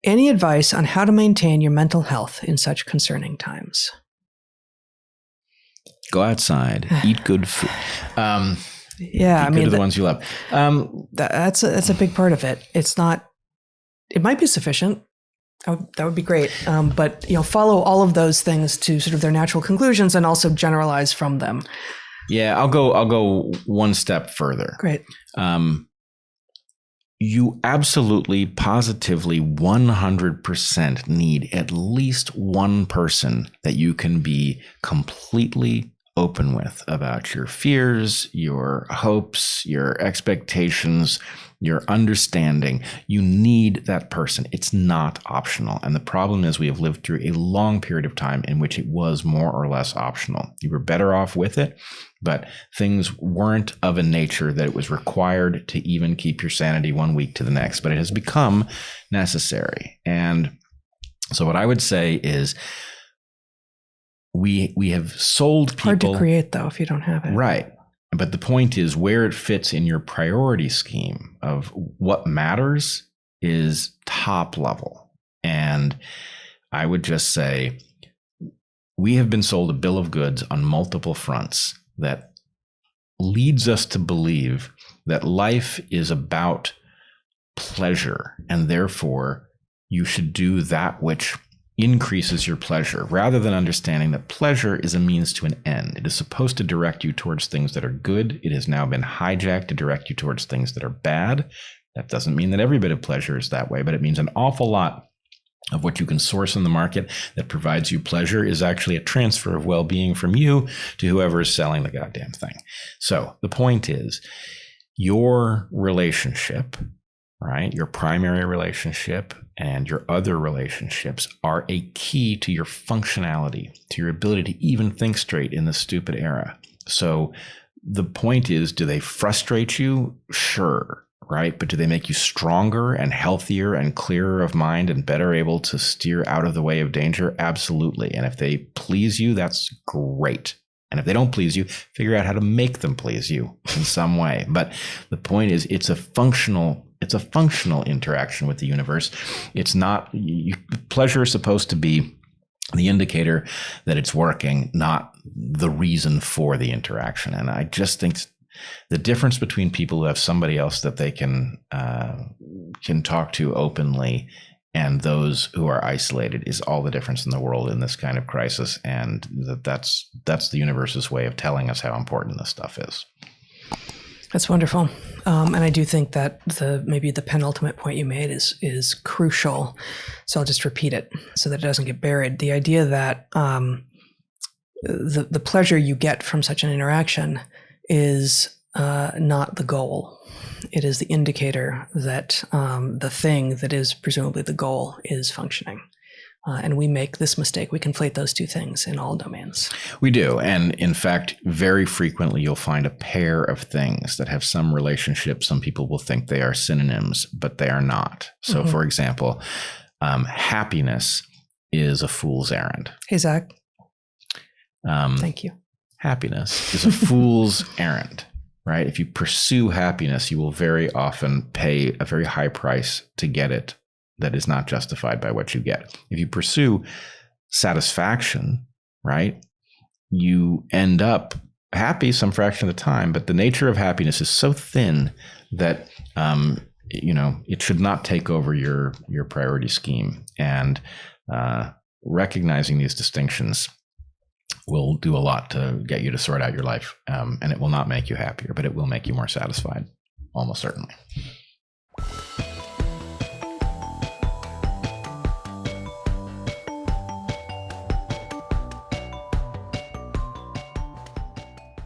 Any advice on how to maintain your mental health in such concerning times? Go outside, eat good food. Yeah, Be good to the ones you love. That's a big part of it. It's not. It might be sufficient. That would be great. But follow all of those things to sort of their natural conclusions, and also generalize from them. Yeah, I'll go one step further. Great. You absolutely, positively, 100% need at least one person that you can be completely open with about your fears, your hopes, your expectations, your understanding. You need that person. It's not optional. And the problem is we have lived through a long period of time in which it was more or less optional. You were better off with it, but things weren't of a nature that it was required to even keep your sanity one week to the next. But it has become necessary. And so what I would say is, we have sold people. Hard to create, though, if you don't have it. Right. But the point is, where it fits in your priority scheme of what matters is top level. And I would just say, we have been sold a bill of goods on multiple fronts that leads us to believe that life is about pleasure, and therefore you should do that which increases your pleasure, rather than understanding that pleasure is a means to an end. It is supposed to direct you towards things that are good. It has now been hijacked to direct you towards things that are bad. That doesn't mean that every bit of pleasure is that way, but it means an awful lot of what you can source in the market that provides you pleasure is actually a transfer of well-being from you to whoever is selling the goddamn thing. So the point is, your relationship, right, your primary relationship and your other relationships are a key to your functionality, to your ability to even think straight in this stupid era. So the point is, do they frustrate you? Sure, right? But do they make you stronger and healthier and clearer of mind and better able to steer out of the way of danger? Absolutely. And if they please you, that's great. And if they don't please you, figure out how to make them please you in some way. But the point is, it's a functional interaction with the universe. It's not, pleasure is supposed to be the indicator that it's working, not the reason for the interaction. And I just think the difference between people who have somebody else that they can talk to openly and those who are isolated is all the difference in the world in this kind of crisis. And that's the universe's way of telling us how important this stuff is. That's wonderful. And I do think that maybe the penultimate point you made is crucial. So I'll just repeat it so that it doesn't get buried. The idea that the pleasure you get from such an interaction is not the goal. It is the indicator that the thing that is presumably the goal is functioning. And we make this mistake. We conflate those two things in all domains. We do. And in fact, very frequently, you'll find a pair of things that have some relationship. Some people will think they are synonyms, but they are not. So, for example, happiness is a fool's errand. Hey, Zach. Thank you. Happiness is a fool's errand, right? If you pursue happiness, you will very often pay a very high price to get it that is not justified by what you get. If you pursue satisfaction, right, you end up happy some fraction of the time, but the nature of happiness is so thin that it should not take over your priority scheme. And recognizing these distinctions will do a lot to get you to sort out your life. And it will not make you happier, but it will make you more satisfied, almost certainly.